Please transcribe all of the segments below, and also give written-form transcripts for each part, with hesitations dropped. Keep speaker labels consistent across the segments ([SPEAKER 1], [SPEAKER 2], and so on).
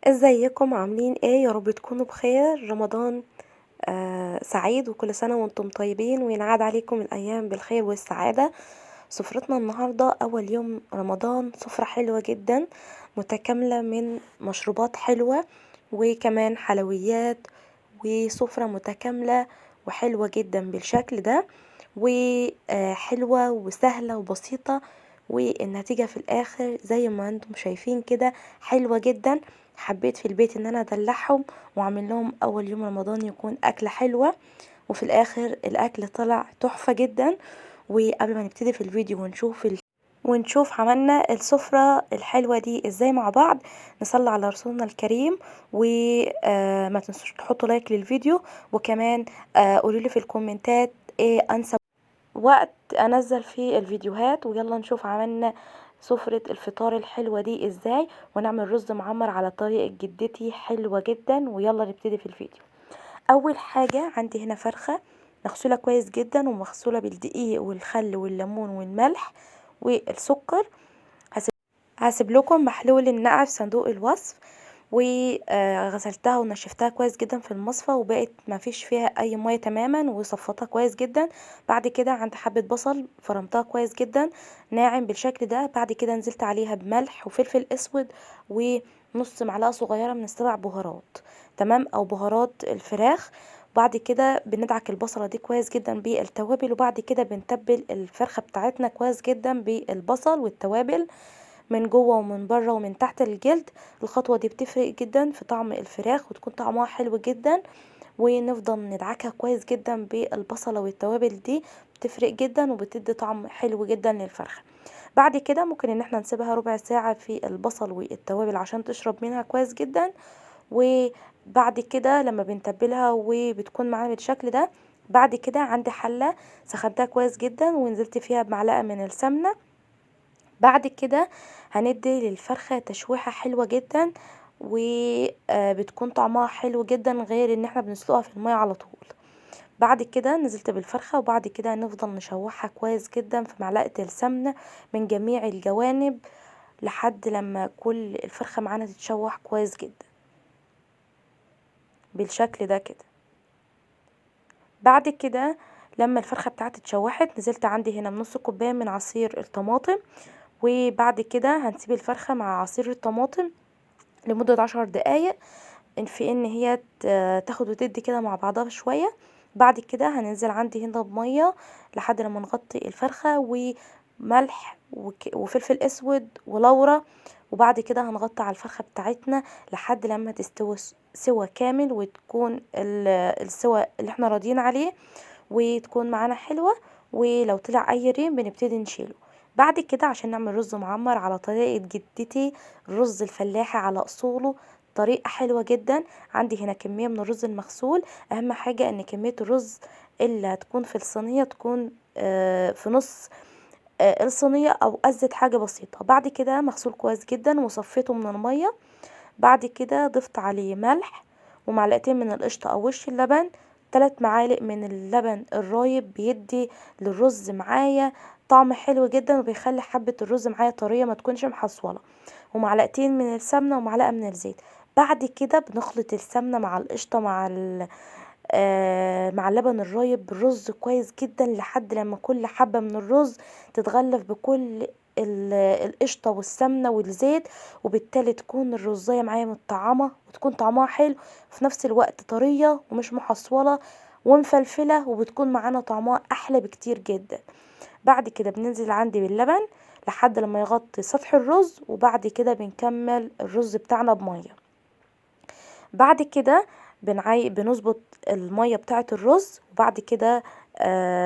[SPEAKER 1] ازيكم عاملين ايه؟ يا رب تكونوا بخير. رمضان سعيد، وكل سنة وانتم طيبين، وينعاد عليكم الأيام بالخير والسعادة. سفرتنا النهاردة أول يوم رمضان سفرة حلوة جدا، متكاملة من مشروبات حلوة وكمان حلويات، وسفرة متكاملة وحلوة جدا بالشكل ده، وحلوة وسهلة وبسيطة، والنتيجة في الآخر زي ما انتم شايفين كده حلوة جدا. حبيت في البيت ان انا ادلعهم واعمل لهم اول يوم رمضان يكون اكلة حلوة، وفي الاخر الاكل طلع تحفة جدا. وقبل ما نبتدي في الفيديو ونشوف عملنا السفرة الحلوة دي ازاي مع بعض، نصلي على رسولنا الكريم. وما تنسوش تحطوا لايك للفيديو، وكمان قولولي في الكومنتات ايه انسب وقت انزل فيه الفيديوهات. ويلا نشوف عملنا سفرة الفطار الحلوة دي ازاي، ونعمل رز معمر على طريقة جدتي حلوة جدا. ويلا نبتدي في الفيديو. اول حاجة عندي هنا فرخة مغسولة كويس جدا، ومغسولة بالدقيق والخل والليمون والملح والسكر. هسيب لكم محلول النقع في صندوق الوصف. وغسلتها ونشفتها كويس جدا في المصفى، وبقت ما فيش فيها اي ميه تماما، وصفتها كويس جدا. بعد كده عند حبة بصل فرمتها كويس جدا ناعم بالشكل ده. بعد كده نزلت عليها بملح وفلفل اسود ونص معلقة صغيرة من السبع بهارات، تمام، او بهارات الفراخ. بعد كده بندعك البصلة دي كويس جدا بالتوابل، وبعد كده بنتبل الفرخة بتاعتنا كويس جدا بالبصل والتوابل من جوه ومن بره ومن تحت الجلد. الخطوة دي بتفرق جدا في طعم الفراخ، وتكون طعمها حلو جدا. ونفضل ندعكها كويس جدا بالبصلة والتوابل دي، بتفرق جدا وبتدي طعم حلو جدا للفرخة. بعد كده ممكن ان احنا نسيبها ربع ساعة في البصل والتوابل عشان تشرب منها كويس جدا. وبعد كده لما بنتبلها وبتكون معانا بالشكل ده، بعد كده عندي حلة سخنتها كويس جدا ونزلت فيها بمعلقة من السمنة. بعد كده هندي للفرخة تشويحة حلوة جدا، وبتكون طعمها حلو جدا، غير ان احنا بنسلقها في المية على طول. بعد كده نزلت بالفرخة، وبعد كده نفضل نشوحها كويس جدا في معلقة السمنة من جميع الجوانب لحد لما كل الفرخة معانا تتشوح كويس جدا بالشكل ده كده. بعد كده لما الفرخة بتاعتي اتشوحت، نزلت عندي هنا بنص كوباية من عصير الطماطم. وبعد كده هنسيب الفرخة مع عصير الطماطم لمدة 10 دقايق، في ان هي تاخد وتدي كده مع بعضها شوية. بعد كده هننزل عندي هنا بمية لحد لما نغطي الفرخة، وملح وفلفل اسود ولورا. وبعد كده هنغطي على الفرخة بتاعتنا لحد لما تستوي سوا كامل، وتكون السوا اللي احنا راضيين عليه، وتكون معانا حلوة. ولو طلع اي ريم بنبتدي نشيله. بعد كده عشان نعمل رز معمر على طريقة جدتي، الرز الفلاحي على اصوله، طريقة حلوة جدا. عندي هنا كمية من الرز المغسول. اهم حاجة ان كمية الرز اللي هتكون في الصينية تكون في نص الصينية، او ازيد حاجة بسيطة. بعد كده مغسول كويس جدا وصفيته من المية. بعد كده ضفت عليه ملح ومعلقتين من القشطة او وش اللبن. 3 معالق من اللبن الرايب بيدي للرز معايا طعم حلو جدا، وبيخلي حبة الرز معايا طرية ما تكونش محصولة. ومعلقتين من السمنة ومعلقة من الزيت. بعد كده بنخلط السمنة مع القشطة مع اللبن الرايب بالرز كويس جدا لحد لما كل حبة من الرز تتغلف بكل القشطة والسمنة والزيت، وبالتالي تكون الرزاية معايا متطعمة وتكون طعمها حلو، وفي نفس الوقت طرية ومش محصولة ومفلفلة، وبتكون معانا طعمها أحلى بكتير جدا. بعد كده بننزل عندي باللبن لحد لما يغطي سطح الرز، وبعد كده بنكمل الرز بتاعنا بمية. بعد كده بنظبط المية بتاعة الرز، وبعد كده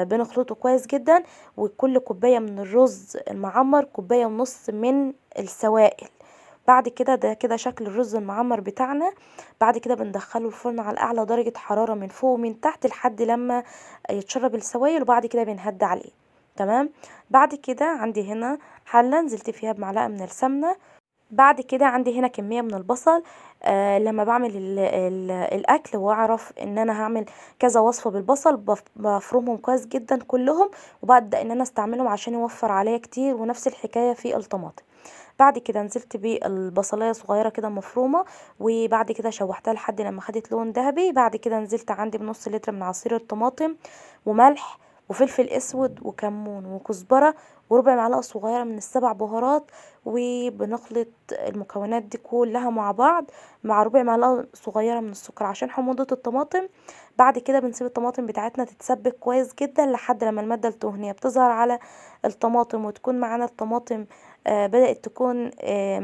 [SPEAKER 1] بنخلطه كويس جدا. وكل كوباية من الرز المعمر كوباية ونص من السوائل. بعد كده ده كده شكل الرز المعمر بتاعنا. بعد كده بندخله الفرن على اعلى درجة حرارة من فوق ومن تحت لحد لما يتشرب السوائل، وبعد كده بنهدي عليه، تمام. بعد كده عندي هنا حلة نزلت فيها بمعلقة من السمنة. بعد كده عندي هنا كمية من البصل. لما بعمل الاكل واعرف ان انا هعمل كذا وصفة بالبصل، بفرمهم كويس جدا كلهم، وببدأ ان انا استعملهم عشان يوفر عليا كتير. ونفس الحكاية في الطماطم. بعد كده نزلت بالبصلايه صغيره كده مفرومه، وبعد كده شوحتها لحد لما خدت لون ذهبي. بعد كده نزلت عندي بنص لتر من عصير الطماطم وملح وفلفل اسود وكمون وكزبره وربع معلقه صغيره من السبع بهارات، وبنخلط المكونات دي كلها مع بعض مع ربع معلقه صغيره من السكر عشان حموضه الطماطم. بعد كده بنسيب الطماطم بتاعتنا تتسبك كويس جدا لحد لما الماده الدهنيه بتظهر على الطماطم، وتكون معانا الطماطم بدأت تكون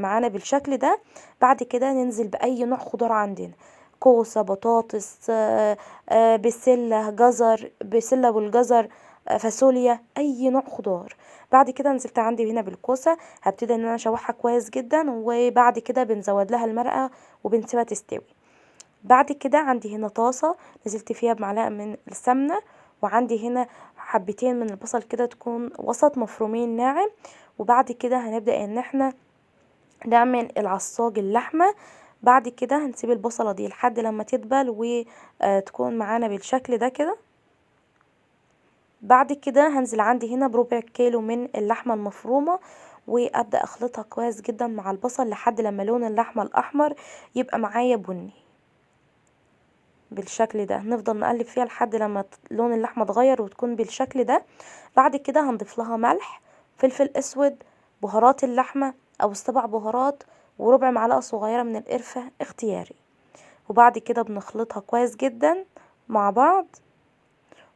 [SPEAKER 1] معانا بالشكل ده. بعد كده ننزل بأي نوع خضار عندنا، كوسة، بطاطس، بسلة، جزر، بسلة والجزر، فاصوليا، اي نوع خضار. بعد كده نزلت عندي هنا بالكوسة، هبتدي ان انا اشوحها كويس جدا، وبعد كده بنزود لها المرقة وبنسيبها تستوي. بعد كده عندي هنا طاسة نزلت فيها بمعلقة من السمنة، وعندي هنا حبتين من البصل كده تكون وسط مفرومين ناعم. وبعد كده هنبدأ ان احنا نعمل العصاج اللحمة. بعد كده هنسيب البصلة دي لحد لما تدبل وتكون معانا بالشكل ده كده. بعد كده هنزل عندي هنا بربع كيلو من اللحمة المفرومة، وابدأ اخلطها كويس جدا مع البصل لحد لما لون اللحمة الاحمر يبقى معايا بني بالشكل ده. نفضل نقلب فيها لحد لما لون اللحمة اتغير وتكون بالشكل ده. بعد كده هنضيف لها ملح، فلفل اسود، بهارات اللحمة او السبع بهارات، وربع معلقة صغيرة من القرفة اختياري. وبعد كده بنخلطها كويس جدا مع بعض.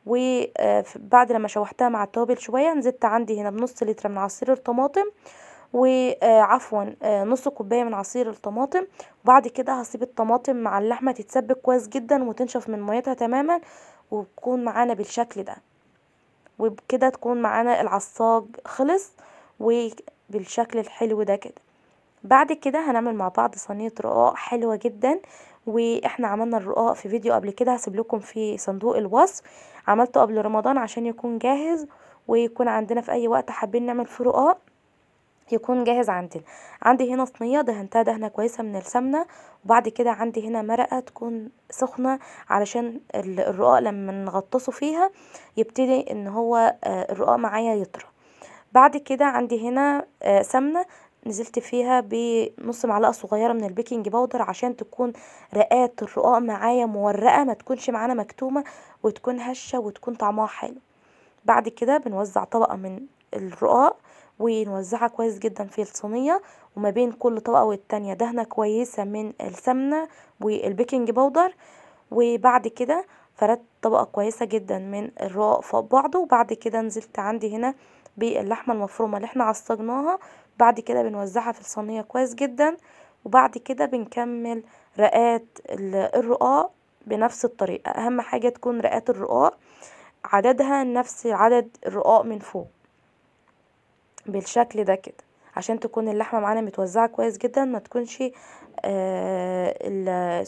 [SPEAKER 1] وبعد لما شوحتها مع التوابل شوية نزلت عندي هنا بنص لتر من عصير الطماطم، وعفوا نص كوباية من عصير الطماطم. وبعد كده هسيب الطماطم مع اللحمة تتسبك كويس جدا وتنشف من ميتها تماما، وتكون معانا بالشكل ده. وبكده تكون معانا العصاج خلص وبالشكل الحلو ده كده. بعد كده هنعمل مع بعض صينية رقاق حلوة جدا، واحنا عملنا الرقاق في فيديو قبل كده هسيب لكم في صندوق الوصف، عملته قبل رمضان عشان يكون جاهز ويكون عندنا في اي وقت حابين نعمل فيه رقاق يكون جاهز عندنا. عندي هنا صينية دهنتها دهنة كويسة من السمنة، وبعد كده عندي هنا مرقة تكون سخنة علشان الرقاق لما نغطسه فيها يبتدي ان هو الرقاق معايا يطرى. بعد كده عندي هنا سمنة نزلت فيها بنص معلقة صغيرة من البيكنج باودر عشان تكون رقات الرقاق معايا مورقة، ما تكونش معانا مكتومة، وتكون هشة وتكون طعمها حلو. بعد كده بنوزع طبقة من الرقاق ونوزعها كويس جدا في الصينية، وما بين كل طبقة والتانية دهنة كويسة من السمنة والبيكنج باودر. وبعد كده فردت طبقة كويسة جدا من الرقاق فوق بعضه. وبعد كده نزلت عندي هنا باللحمة المفرومة اللي احنا عصجناها، بعد كده بنوزعها في الصينية كويس جدا. وبعد كده بنكمل رقات الرقاق بنفس الطريقة. اهم حاجة تكون رقات الرقاق عددها نفس عدد الرقاق من فوق بالشكل ده كده، عشان تكون اللحمة معانا متوزعة كويس جدا، ما تكونش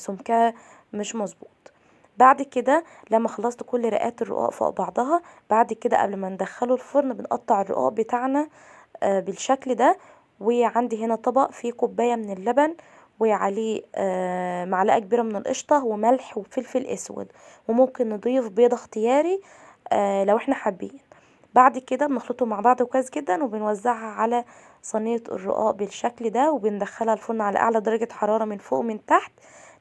[SPEAKER 1] سمكها مش مظبوط. بعد كده لما خلصت كل رقات الرقاق فوق بعضها، بعد كده قبل ما ندخله الفرن بنقطع الرقاق بتاعنا بالشكل ده. وعندي هنا طبق فيه كوباية من اللبن وعليه معلقة كبيرة من القشطة وملح وفلفل اسود، وممكن نضيف بيضة اختياري لو احنا حابين. بعد كده بنخلطهم مع بعض كويس جدا وبنوزعها على صينية الرقاق بالشكل ده، وبندخلها الفرن على اعلى درجة حرارة من فوق ومن تحت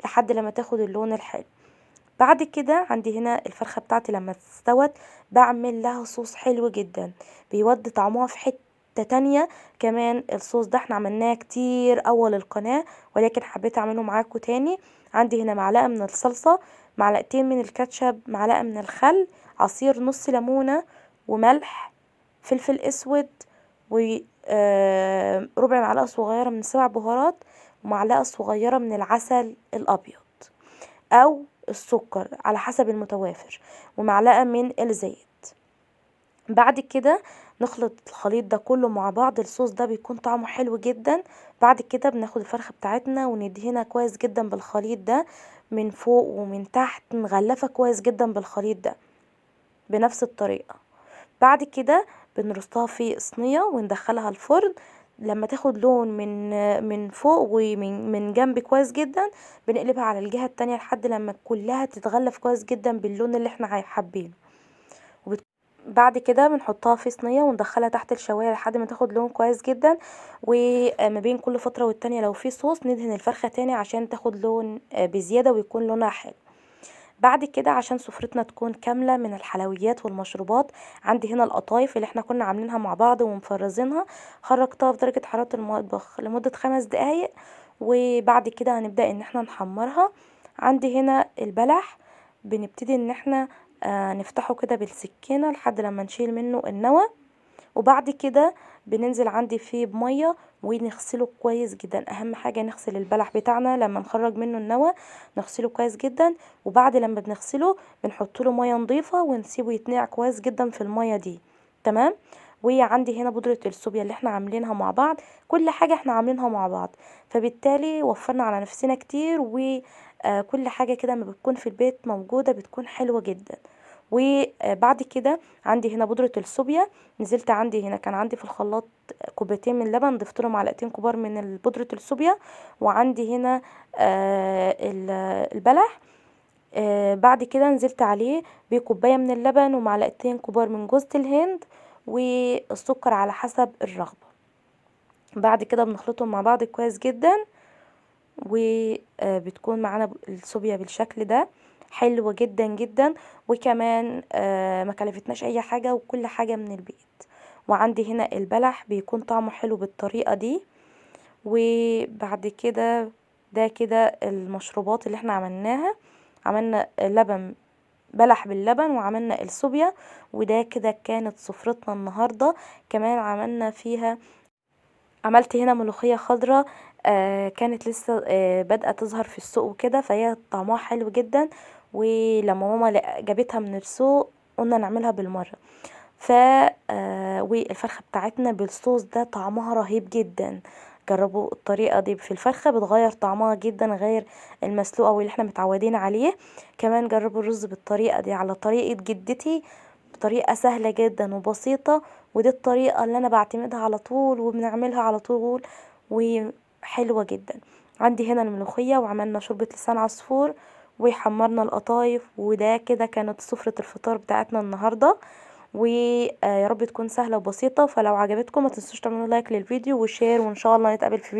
[SPEAKER 1] لحد لما تاخد اللون الحلو. بعد كده عندي هنا الفرخة بتاعتي لما استوت بعمل لها صوص حلو جدا بيودي طعمها في حتة تانية. كمان الصوص ده احنا عملناه كتير اول القناة، ولكن حبيت اعمله معاكم تاني. عندي هنا معلقة من الصلصة، معلقتين من الكاتشب، معلقة من الخل، عصير نص ليمونة، وملح، فلفل اسود، و ربع معلقة صغيرة من سبع بهارات، ومعلقة صغيرة من العسل الابيض او السكر على حسب المتوافر، ومعلقة من الزيت. بعد كده نخلط الخليط ده كله مع بعض، الصوص ده بيكون طعمه حلو جدا. بعد كده بناخد الفرخة بتاعتنا وندهنها كويس جدا بالخليط ده من فوق ومن تحت، نغلفها كويس جدا بالخليط ده بنفس الطريقة. بعد كده بنرصها في صينية وندخلها الفرن لما تاخد لون من فوق ومن جنب كويس جدا، بنقلبها على الجهة التانية لحد لما كلها تتغلف كويس جدا باللون اللي احنا حابينه. بعد كده بنحطها في صينية وندخلها تحت الشواية لحد ما تاخد لون كويس جدا، وما بين كل فترة والتانية لو في صوص ندهن الفرخة تاني عشان تاخد لون بزيادة ويكون لونها حلو. بعد كده عشان سفرتنا تكون كاملة من الحلويات والمشروبات، عندي هنا القطايف اللي احنا كنا عاملينها مع بعض ومفرزينها، خرجتها في درجة حرارة المطبخ لمدة 5 دقايق، وبعد كده هنبدأ ان احنا نحمرها. عندي هنا البلح، بنبتدي ان احنا نفتحه كده بالسكينة لحد لما نشيل منه النوى، وبعد كده بننزل عندي فيه بمية ونغسله كويس جدا. اهم حاجة نغسل البلح بتاعنا لما نخرج منه النوى، نغسله كويس جدا، وبعد لما بنغسله بنحط له مية نظيفة ونسيبه يتنقع كويس جدا في المية دي. تمام. وعندي هنا بودرة الصوبيا اللي احنا عاملينها مع بعض، كل حاجة احنا عاملينها مع بعض، فبالتالي وفرنا على نفسنا كتير، وكل حاجة كده ما بتكون في البيت موجودة بتكون حلوة جدا. وبعد كده عندي هنا بودرة الصوبيا، نزلت عندي هنا كان عندي في الخلاط كوبايتين من اللبن، ضفت له معلقتين كبار من بودرة الصوبيا، وعندي هنا البلح. بعد كده نزلت عليه بكوباية من اللبن ومعلقتين كبار من جوز الهند، والسكر على حسب الرغبة. بعد كده بنخلطهم مع بعض كويس جدا، وبتكون معانا الصوبيا بالشكل ده، حلوة جدا جدا، وكمان ما كلفتناش اي حاجة وكل حاجة من البيت. وعندي هنا البلح بيكون طعمه حلو بالطريقة دي. وبعد كده ده كده المشروبات اللي احنا عملناها، عملنا لبن، بلح باللبن، وعملنا الصوبيا، وده كده كانت سفرتنا النهاردة. كمان عملنا فيها، عملت هنا ملوخية خضرا، كانت لسه بادئة تظهر في السوق وكده، فهي طعمها حلو جدا، ولما ماما جابتها من السوق قلنا نعملها بالمرة. ف والفرخة بتاعتنا بالصوص ده طعمها رهيب جدا. جربوا الطريقة دي في الفرخة، بتغير طعمها جدا غير المسلوقة واللي احنا متعودين عليه. كمان جربوا الرز بالطريقة دي على طريقة جدتي، بطريقة سهلة جدا وبسيطة، ودي الطريقة اللي انا بعتمدها على طول وبنعملها على طول، وحلوة جدا. عندي هنا الملوخية، وعملنا شوربة لسان عصفور، وحمرنا القطايف، وده كده كانت سفرة الفطار بتاعتنا النهاردة. ويا رب تكون سهلة وبسيطة، فلو عجبتكم ما تنسوش تعملوا لايك للفيديو وشير، وان شاء الله نتقابل في فيديو